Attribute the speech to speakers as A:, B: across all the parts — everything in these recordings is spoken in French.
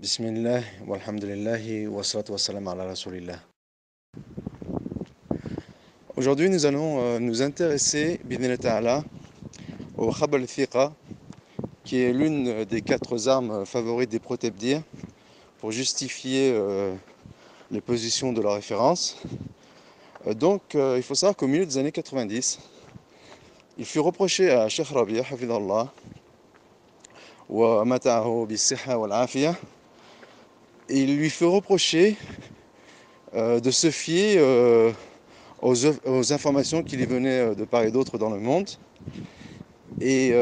A: Bismillah, walhamdulillah, wa salatu wa salam ala rasulillah. Aujourd'hui, nous allons nous intéresser, bidnillah ta'ala, au Khabar al-Thiqa, qui est l'une des 4 armes favorites des protébirs pour justifier les positions de leur référence. Il faut savoir qu'au milieu des années 90, il fut reproché à Cheikh Rabi', hafidhallah, wa mata'ahu bis-sihha wal-afiyah, il lui fut reproché de se fier aux informations qui lui venaient de part et d'autre dans le monde, et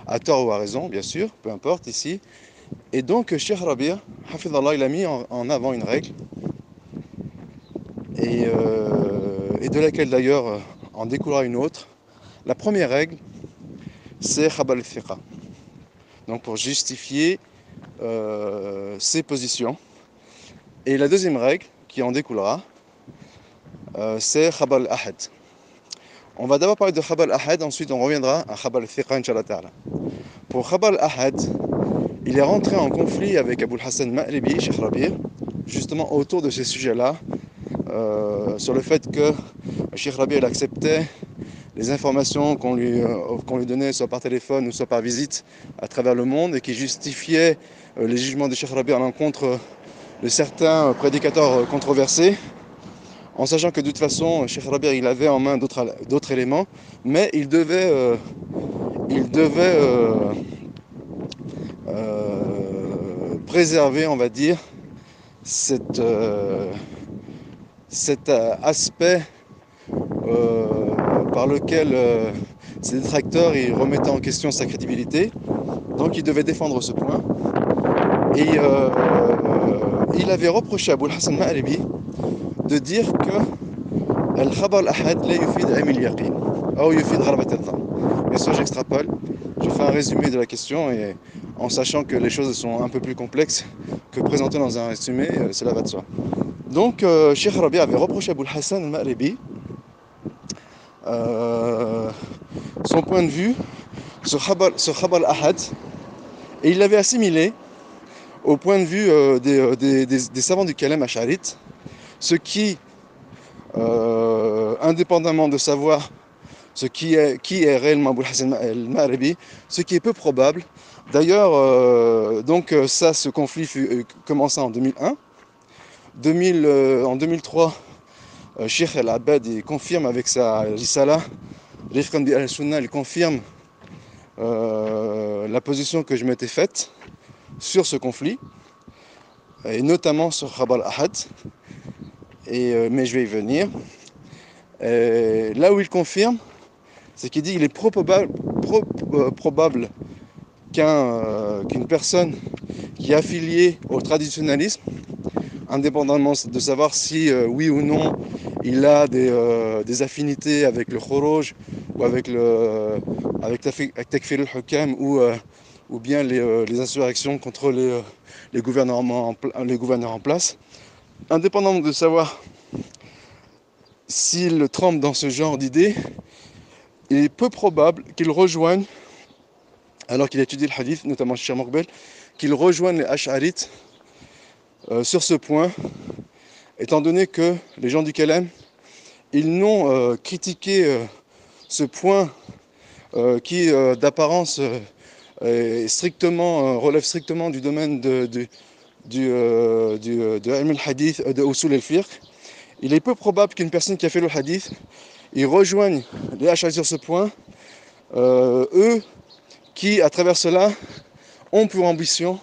A: à tort ou à raison, bien sûr, peu importe ici. Et donc, Cheikh Rabi', hafidhallah, il a mis en avant une règle, et de laquelle d'ailleurs en découlera une autre. La première règle, c'est Khabar al-Thiqa. Donc, pour justifier ses positions. Et la deuxième règle qui en découlera, c'est Khabar al-Ahad. On va d'abord parler de Khabar al-Ahad, ensuite on reviendra à Khabar al-Thiqa, Inch'Allah ta'ala. Pour Khabar al-Ahad, il est rentré en conflit avec Abul Hassan Ma'ribi, Cheikh Rabi', justement autour de ces sujets-là, sur le fait que Cheikh Rabi' acceptait les informations qu'on lui donnait, soit par téléphone ou soit par visite, à travers le monde, et qui justifiait les jugements de Cheikh Rabi' à l'encontre de certains prédicateurs controversés, en sachant que de toute façon, Cheikh Rabi' il avait en main d'autres éléments, mais il devait préserver, on va dire, cet aspect par lequel ses détracteurs ils remettaient en question sa crédibilité. Donc il devait défendre ce point. Et il avait reproché à Abul Hassan Ma'ribi de dire que Al-Khabar al-Ahad la yufid ilm al-yaqin ou yufid ghalabat al-dhann. Bien sûr, j'extrapole, je fais un résumé de la question, et en sachant que les choses sont un peu plus complexes que présentées dans un résumé, cela va de soi. Donc Cheikh Rabi' avait reproché à Abul Hassan Ma'ribi son point de vue sur Khabar al-Ahad, et il l'avait assimilé au point de vue des savants du Kalam Ash'arite, ce qui, indépendamment de savoir qui est réellement Abul Hassan al-Ma'ribi, ce qui est peu probable. D'ailleurs, ce conflit commença en 2001. En 2003, Cheikh al-Abbad confirme avec sa risala, Rifqan bi al-Sunnah, il confirme la position que je m'étais faite sur ce conflit, et notamment sur Khabar al-Ahad, mais je vais y venir. Là où il confirme, c'est qu'il dit qu'il est probable qu'une personne qui est affiliée au traditionnalisme, indépendamment de savoir si oui ou non il a des affinités avec le Khuruj ou avec Takfir al-Hukam, ou bien les insurrections contre les gouverneurs en place, indépendamment de savoir s'il trempe dans ce genre d'idées, il est peu probable qu'il rejoigne, alors qu'il étudie le hadith, notamment chez Morbel, qu'il rejoigne les Ash'arites sur ce point, étant donné que les gens du Kalam, ils n'ont critiqué ce point qui, d'apparence, relève strictement du domaine de Ilm al-Hadith, de Usul al-Fiqh. Il est peu probable qu'une personne qui a fait le hadith, ils rejoignent les Ash'arites sur ce point, eux qui, à travers cela, ont pour ambition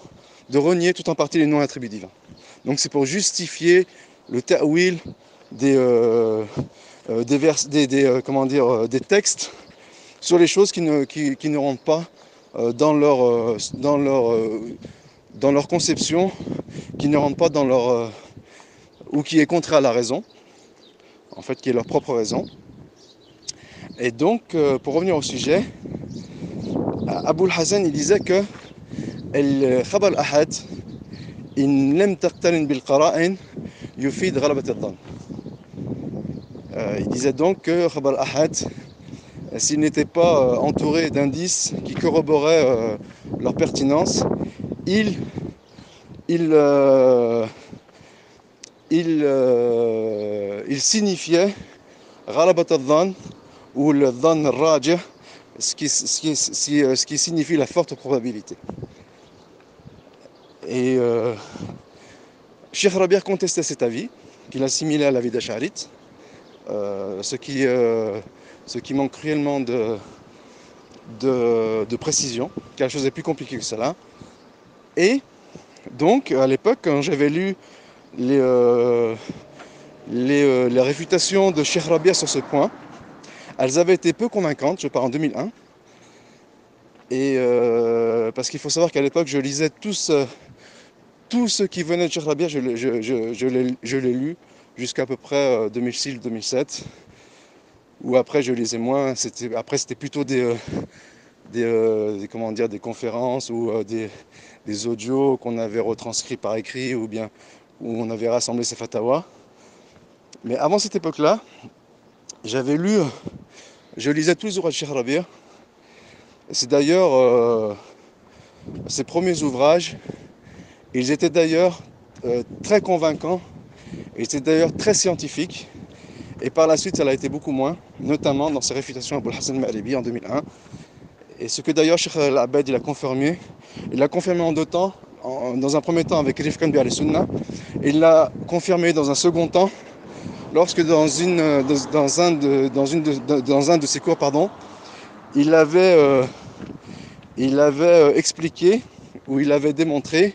A: de renier tout en partie les noms attributs divins. Donc c'est pour justifier le ta'wil des textes sur les choses qui ne rentrent pas dans leur conception, qui ne rentrent pas dans leur ou qui est contraire à la raison, en fait, qui est leur propre raison. Et donc, pour revenir au sujet, Abul Hassan, il disait que Khabar al-Ahad, in lam taqtarin bil qara'in yufid ghalabat al-dhann. Il disait donc que Khabar al-Ahad, s'il n'était pas entouré d'indices qui corroboraient leur pertinence, il il, il signifiait Ghalabat al-Dhan ou le Dhan al-Rajih, ce qui signifie la forte probabilité. Et Cheikh Rabi' contestait cet avis, qu'il assimilait à l'avis d'Ash'arite, ce qui manque cruellement de précision, car la chose est plus compliquée que cela. Et donc, à l'époque, quand j'avais lu les réfutations de Cheikh Rabi' sur ce point, elles avaient été peu convaincantes, je pars en 2001, et parce qu'il faut savoir qu'à l'époque, je lisais tout ce qui venait de Cheikh Rabi', je l'ai lu jusqu'à peu près 2006-2007, où après je lisais moins, après c'était plutôt des conférences ou des audios qu'on avait retranscrits par écrit ou bien où on avait rassemblé ces fatawas. Mais avant cette époque-là, je lisais tous les ouvrages de Cheikh Rabi'. C'est d'ailleurs ses premiers ouvrages, ils étaient d'ailleurs très convaincants, ils étaient d'ailleurs très scientifiques. Et par la suite, ça l'a été beaucoup moins, notamment dans ses réfutations à Abul Hassan al-Ma'ribi en 2001. Et ce que d'ailleurs Cheikh Al-Abad il a confirmé en deux temps. Dans un premier temps avec Rifkan bi al-Sunnah, et il l'a confirmé dans un second temps lorsque dans un de ses cours, il avait expliqué ou il avait démontré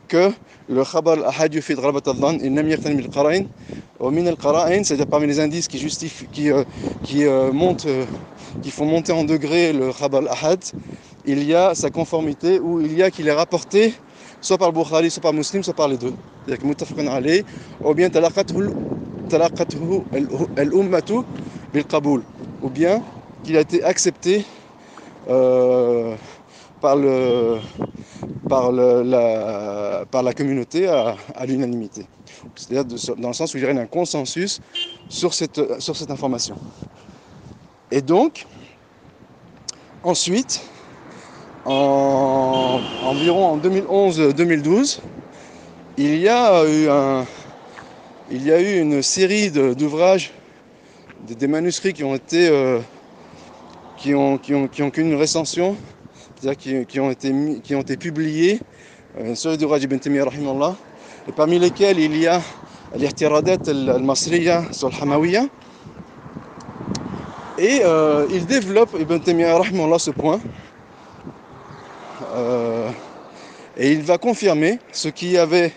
A: que le khabar al-ahad yufid ghalabat al-dhann in lam yaqtan bil qara'in wa min al-qara'in, c'est-à-dire parmi les indices qui justifient qui font monter en degré le khabar al-ahad, il y a sa conformité, ou il y a qu'il est rapporté soit par le Bukhari, soit par Muslim, soit par les deux. C'est-à-dire que muttafaqun alayh, ou bien talaqathu al-ummatu bil qaboul, ou bien qu'il a été accepté par la communauté à l'unanimité. C'est-à-dire dans le sens où il y aurait un consensus sur cette information. Et donc, ensuite, environ en 2011-2012, il y a eu une série d'ouvrages, des manuscrits qui ont connu une recension, c'est-à-dire qui ont été publiés, une série d'ouvrages Ibn Taymiyyah rahimahullah, et parmi lesquels il y a l'Ihtiradat al-Masriya sur le Hamawiyya. Et il développe Ibn Taymiyyah rahimahullah ce point. Et il va confirmer ce qui avait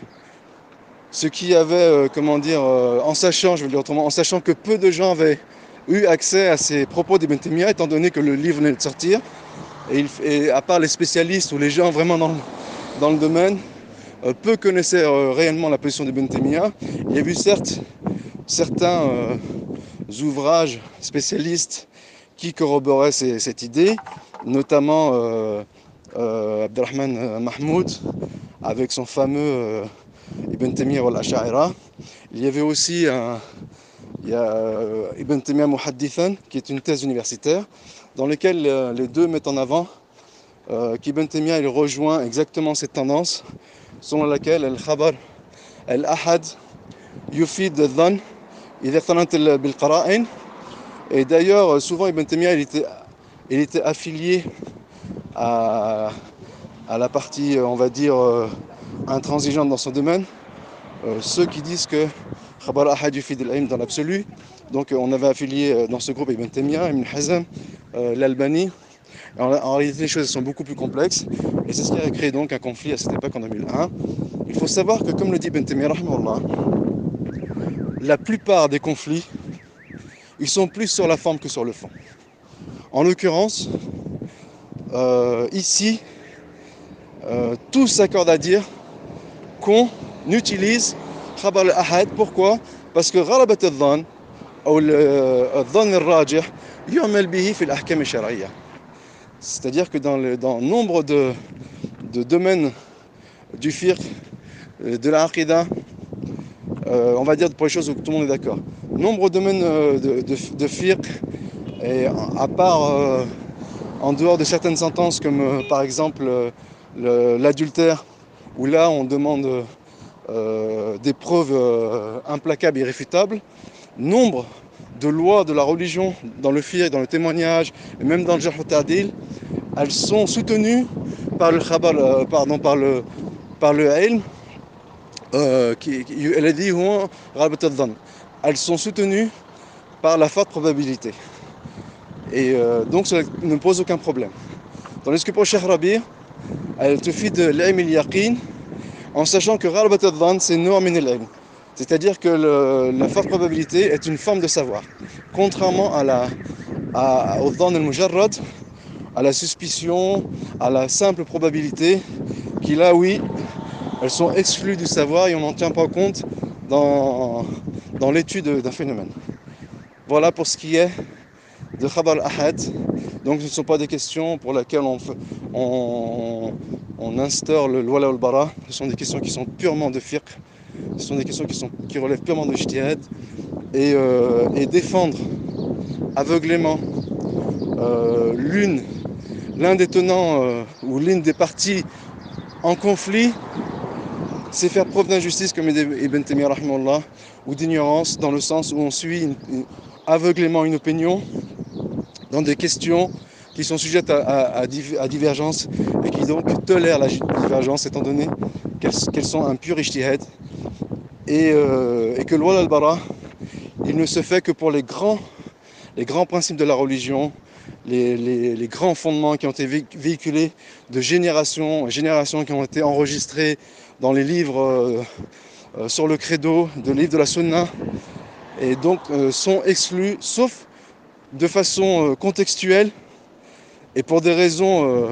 A: en sachant que peu de gens avaient eu accès à ces propos d'Ibn Taymiyyah, étant donné que le livre venait de sortir, et à part les spécialistes ou les gens vraiment dans le domaine, peu connaissaient réellement la position d'Ibn Taymiyyah. Il y a eu certes certains ouvrages spécialistes qui corroboraient cette idée, notamment Abdelrahman Mahmoud avec son fameux Ibn Taymiyyah wal-Ash'ira. Il y avait aussi Ibn Taymiyyah Muhaddithan, qui est une thèse universitaire, dans laquelle les deux mettent en avant qu'Ibn Taymiyyah il rejoint exactement cette tendance selon laquelle al-khabar al-ahad yufid al-dhann idha iqtaranat bil-qara'in. Et d'ailleurs, souvent Ibn Taymiyyah il était affilié à la partie, on va dire, intransigeante dans son domaine, ceux qui disent que Khabar Ahad yufid al-ilm dans l'absolu. Donc on avait affilié dans ce groupe Ibn Taymiyyah, Ibn Hazm, l'Albani. En réalité, les choses sont beaucoup plus complexes, et c'est ce qui a créé donc un conflit à cette époque en 2001. Il faut savoir que, comme le dit Ibn Taymiyyah rahimahullah, la plupart des conflits, ils sont plus sur la forme que sur le fond. En l'occurrence, ici, tous s'accordent à dire qu'on utilise Khabar al-Ahad. Pourquoi? Parce que Ghalabat al-Dhann ou al-Dhann al-Rajih yu'mal bihi fi al-ahkam al-shar'iyya. C'est-à-dire que dans nombre de domaines du fiqh, de la aqidah, on va dire pour les choses où tout le monde est d'accord, nombre de domaines de fiqh, et à part en dehors de certaines sentences comme par exemple l'adultère où là on demande des preuves implacables et irréfutables. Nombre de lois de la religion, dans le fiqh, dans le témoignage, et même dans le jarh ta'dil, elles sont soutenues par le khabar, par le ilm, elles sont soutenues par la forte probabilité. Et donc ça ne pose aucun problème. Tandis que pour Cheikh Rabi', elle te fit de l'ilm al-yaqin, en sachant que ghalabat al-dhann, c'est nour min al-ilm. C'est-à-dire que la forte probabilité est une forme de savoir. Contrairement au dhann al-mujarrad, à la suspicion, à la simple probabilité, qui là, oui, elles sont exclues du savoir et on n'en tient pas compte dans l'étude d'un phénomène. Voilà pour ce qui est de Khabar al-Ahad. Donc ce ne sont pas des questions pour lesquelles on instaure le wala wal bara. Ce sont des questions qui sont purement de fiqh. Ce sont des questions qui relèvent purement de ijtihad. Et défendre aveuglément l'un des tenants ou l'une des parties en conflit, c'est faire preuve d'injustice, comme Ibn Taymiyyah rahimahullah, ou d'ignorance, dans le sens où on suit aveuglément une opinion dans des questions qui sont sujettes à divergence et qui donc tolèrent la divergence étant donné qu'elles sont un pur ijtihad et que le wala al-bara, il ne se fait que pour les grands principes de la religion, les grands fondements qui ont été véhiculés de génération en génération, qui ont été enregistrés dans les livres sur le credo, de livres de la sunna, et donc sont exclus, sauf de façon contextuelle et pour des raisons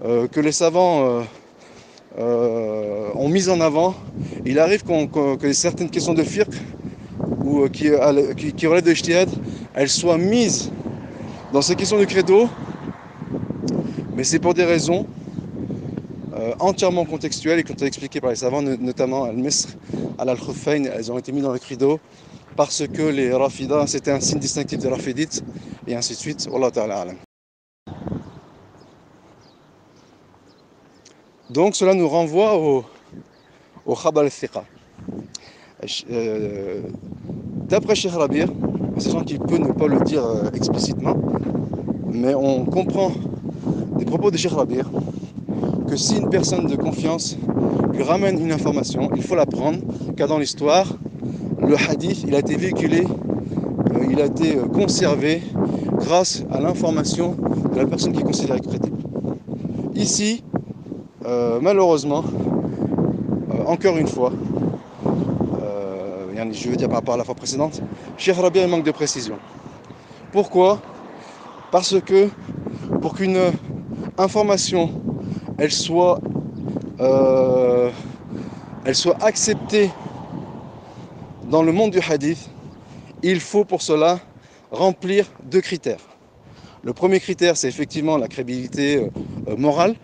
A: que les savants ont mises en avant. Il arrive que certaines questions de fiqh ou qui relèvent de ijtihad, elles soient mises dans ces questions de credo, mais c'est pour des raisons entièrement contextuelles et qui ont été expliquées par les savants, notamment al-misr, al-khuffayn, elles ont été mises dans le credo parce que les rafidas, c'était un signe distinctif des rafidites, et ainsi de suite. Wallahu ta'ala alam. Donc cela nous renvoie au khabar al-thiqa. D'après Cheikh Rabi', sachant qu'il peut ne pas le dire explicitement, mais on comprend des propos de Cheikh Rabi' que si une personne de confiance lui ramène une information, il faut la prendre, car dans l'histoire, le hadith, il a été véhiculé, il a été conservé grâce à l'information de la personne qui est considérée crédible. Ici, malheureusement, encore une fois, je veux dire par rapport à la fois précédente, Cheikh Rabi' manque de précision. Pourquoi ? Parce que pour qu'une information elle soit acceptée dans le monde du hadith, il faut pour cela remplir deux critères. Le premier critère, c'est effectivement la crédibilité morale,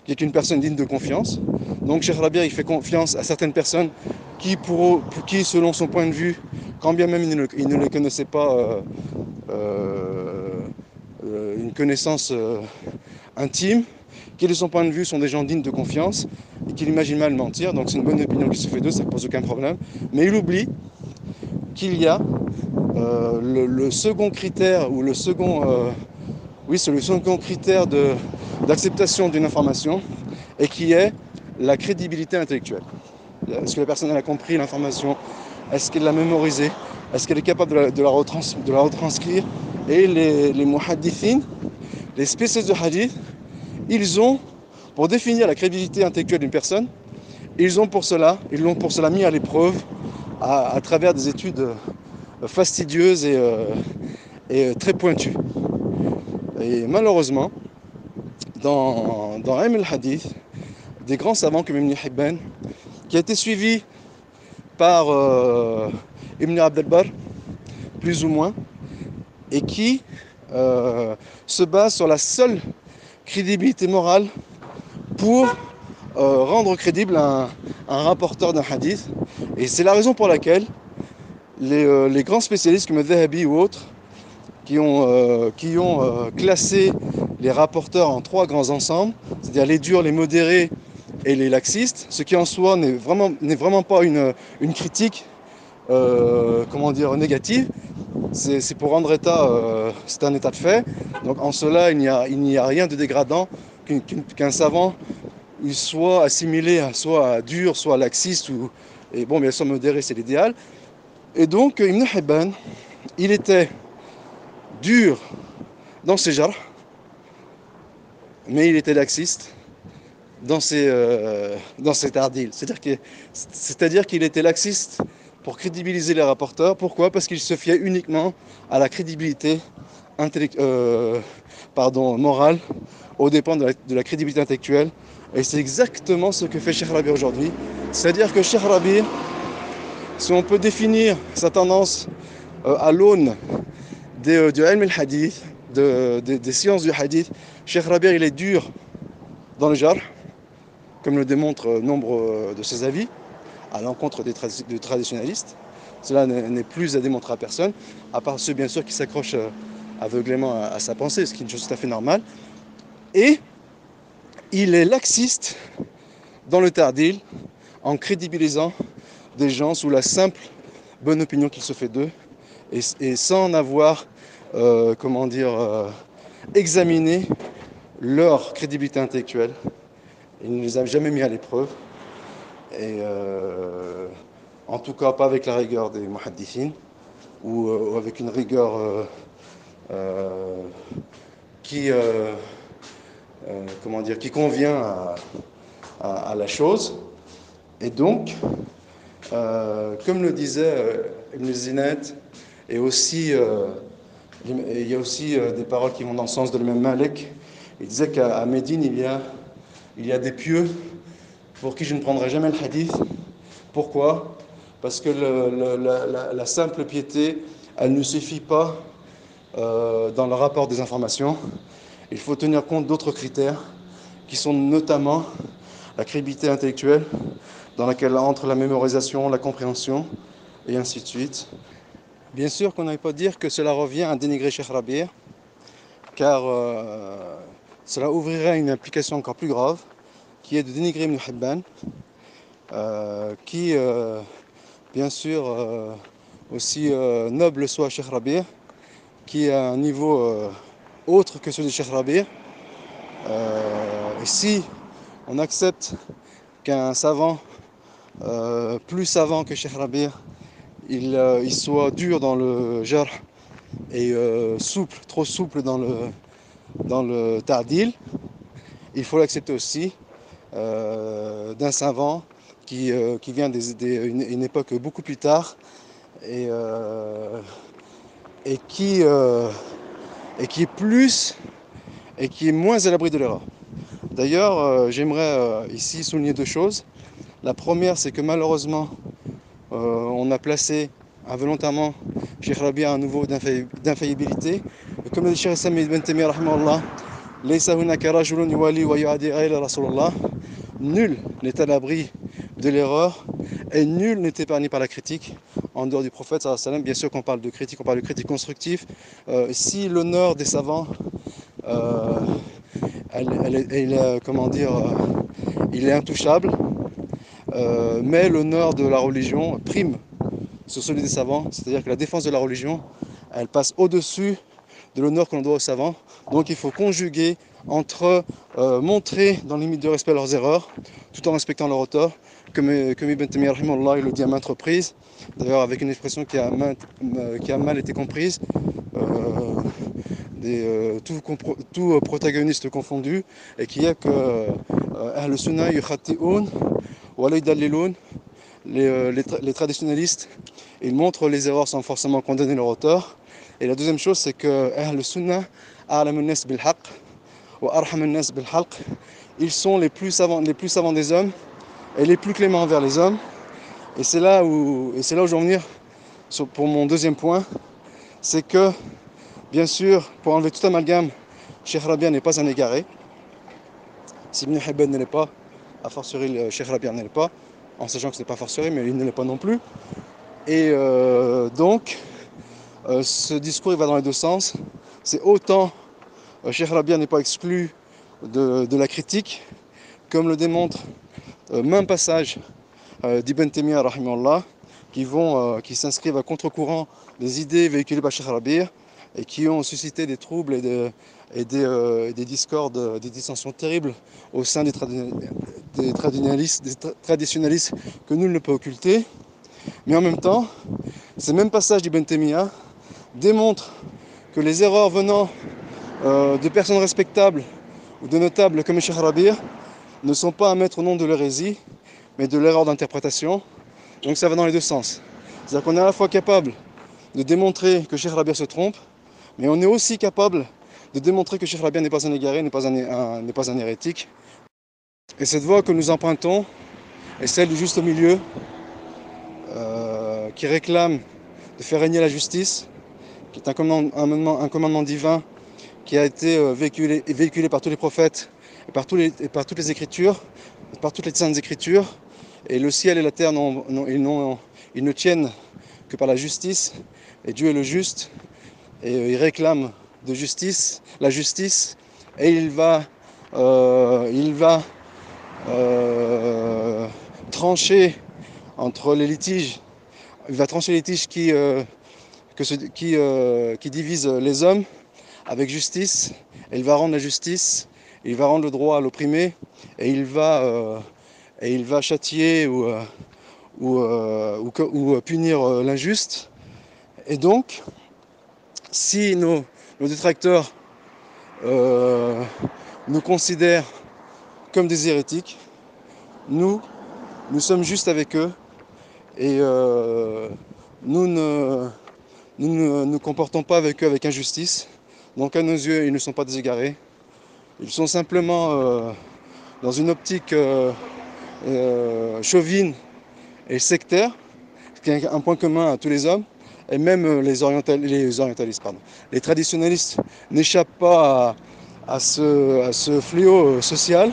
A: qui est une personne digne de confiance. Donc Cheikh Rabi' il fait confiance à certaines personnes qui, selon son point de vue, quand bien même il ne les connaissait pas, une connaissance intime, qui de son point de vue sont des gens dignes de confiance et qu'il imagine mal mentir, donc c'est une bonne opinion qui se fait d'eux, ça ne pose aucun problème. Mais il oublie qu'il y a le second critère, ou le second critère d'acceptation d'une information, et qui est la crédibilité intellectuelle. Est-ce que la personne a compris l'information? Est-ce qu'elle l'a mémorisée? Est-ce qu'elle est capable de la retranscrire? Et les muhaddithin, les spécialistes de hadith, ils ont, pour définir la crédibilité intellectuelle d'une personne, ils l'ont pour cela mis à l'épreuve à travers des études fastidieuses et très pointues. Et malheureusement, dans Ilm al-Hadith, des grands savants comme Ibn Hibban, qui a été suivi par Ibn Abd al-Barr, plus ou moins, et qui se base sur la seule crédibilité morale pour rendre crédible un rapporteur d'un hadith. Et c'est la raison pour laquelle les grands spécialistes comme Dhahabi ou autres, qui ont classé les rapporteurs en trois grands ensembles, c'est-à-dire les durs, les modérés et les laxistes, ce qui en soi n'est vraiment pas une critique comment dire, négative. C'est pour rendre état, c'est un état de fait. Donc en cela, il n'y a rien de dégradant qu'un savant il soit assimilé soit à dur, soit à laxiste. Et bon, bien sûr, modéré, c'est l'idéal. Et donc, Ibn Hibban, il était dur dans ses jarh, mais il était laxiste dans ses tardils. C'est-à-dire qu'il était laxiste pour crédibiliser les rapporteurs. Pourquoi? Parce qu'il se fiait uniquement à la crédibilité morale aux dépens de la crédibilité intellectuelle. Et c'est exactement ce que fait Cheikh Rabi aujourd'hui. C'est-à-dire que Cheikh Rabi, si on peut définir sa tendance à l'aune du ilm al-hadith, des sciences du hadith, Cheikh Rabi il est dur dans le jarh, comme le démontrent nombre de ses avis, à l'encontre des traditionalistes. Cela n'est plus à démontrer à personne, à part ceux bien sûr qui s'accrochent aveuglément à sa pensée, ce qui est une chose tout à fait normale. Et il est laxiste dans le tardil, en crédibilisant des gens sous la simple bonne opinion qu'il se fait d'eux, et sans en avoir, examiné leur crédibilité intellectuelle. Il ne les a jamais mis à l'épreuve, et en tout cas pas avec la rigueur des muhaddithin, ou avec une rigueur qui convient à la chose. Et donc, comme le disait Ibn Zinat, et aussi, il y a aussi des paroles qui vont dans le sens de l'imam Malik. Il disait qu'à Médine, il y a des pieux pour qui je ne prendrai jamais le hadith. Pourquoi? Parce que la simple piété, elle ne suffit pas dans le rapport des informations. Il faut tenir compte d'autres critères qui sont notamment la crédibilité intellectuelle, dans laquelle entre la mémorisation, la compréhension, et ainsi de suite. Bien sûr qu'on n'aille pas dire que cela revient à dénigrer Cheikh Rabi', car cela ouvrirait une implication encore plus grave, qui est de dénigrer Ibn Hibban, qui, bien sûr, aussi noble soit Cheikh Rabi', qui a un niveau autre que celui de Cheikh Rabi'. Et si on accepte qu'un savant plus savant que Cheikh Rabi' il soit dur dans le jarh et souple, trop souple dans le ta'dil, il faut l'accepter aussi d'un savant qui vient d'une époque beaucoup plus tard et qui est plus et qui est moins à l'abri de l'erreur. D'ailleurs, j'aimerais ici souligner deux choses. La première, c'est que malheureusement, on a placé involontairement Cheikh Rabi' à un niveau d'infaillibilité. Et comme le dit Cheikh Islam ibn Taymiyyah rahimahullah, Laysa hunaka rajulun yuwali wa yu'adi ghayra Rasulullah. Nul n'est à l'abri de l'erreur et nul n'est épargné par la critique en dehors du prophète sallallahu alayhi wa sallam. Bien sûr qu'on parle de critique, on parle de critique constructive. Si l'honneur des savants il est intouchable, mais l'honneur de la religion prime sur celui des savants, c'est-à-dire que la défense de la religion, elle passe au-dessus de l'honneur que l'on doit aux savants. Donc il faut conjuguer entre montrer dans les limites de respect leurs erreurs, tout en respectant leur auteur, comme Ibn Taymiyyah rahimahullah il le dit à maintes reprises, d'ailleurs avec une expression qui a mal été comprise, tout protagoniste confondu, et qui est que Ahl Sunnah yukhatti'un wa la yudallilun. Les traditionalistes, ils montrent les erreurs sans forcément condamner leur auteur. Et la deuxième chose, c'est que Ahl Sunnah a'lamun nas bil haqq wa arhamun nas bil halq. Ils sont les plus savants des hommes et les plus cléments envers les hommes. Et c'est là où je veux en venir pour mon deuxième point, c'est que, bien sûr, pour enlever tout amalgame, Cheikh Rabi' n'est pas un égaré. Si Ibn Hibban ne l'est pas, a fortiori Cheikh Rabi' ne l'est pas, en sachant que ce n'est pas fortiori, mais il ne l'est pas non plus. Et donc, ce discours il va dans les deux sens. C'est autant Cheikh Rabi' n'est pas exclu de la critique, comme le démontre maints passages d'Ibn Taymiyyah rahimahullah qui s'inscrivent à contre-courant des idées véhiculées par Cheikh Rabi' et qui ont suscité des troubles et des discordes, des dissensions terribles au sein des traditionalistes que nul ne peut occulter. Mais en même temps, ces mêmes passages d'Ibn Taymiyyah démontrent que les erreurs venant de personnes respectables ou de notables comme Cheikh Rabi' ne sont pas à mettre au nom de l'hérésie, mais de l'erreur d'interprétation. Donc ça va dans les deux sens. C'est-à-dire qu'on est à la fois capable de démontrer que Cheikh Rabi' se trompe, mais on est aussi capable de démontrer que Cheikh Rabi' n'est pas un égaré, n'est pas un hérétique. Et cette voie que nous empruntons est celle du juste milieu, qui réclame de faire régner la justice, qui est un commandement divin qui a été véhiculé par tous les prophètes et par toutes les écritures, par toutes les saintes écritures. Et le ciel et la terre ils ne tiennent que par la justice. Et Dieu est le juste. Et il réclame de justice, la justice. Et il va trancher entre les litiges. Il va trancher les litiges qui divisent les hommes avec justice. Et il va rendre la justice. Il va rendre le droit à l'opprimé. Et il va châtier ou punir l'injuste. Et donc, si nos détracteurs nous considèrent comme des hérétiques, nous sommes justes avec eux et nous ne nous comportons pas avec eux avec injustice. Donc à nos yeux, ils ne sont pas des égarés. Ils sont simplement dans une optique chauvine et sectaire, ce qui est un point commun à tous les hommes, et même les orientalistes. Les traditionalistes n'échappent pas à ce fléau social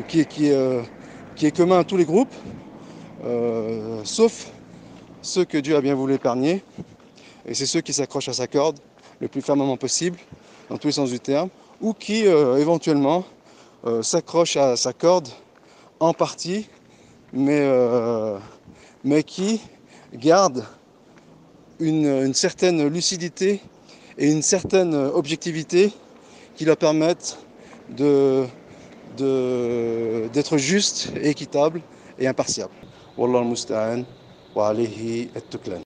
A: qui est commun à tous les groupes, sauf ceux que Dieu a bien voulu épargner, et c'est ceux qui s'accrochent à sa corde le plus fermement possible, dans tous les sens du terme, ou qui éventuellement s'accrochent à sa corde en partie, mais qui gardent une certaine lucidité et une certaine objectivité qui leur permettent d'être justes et équitables et impartiables. Wallah al-musta'an wa alayhi at-tuklan.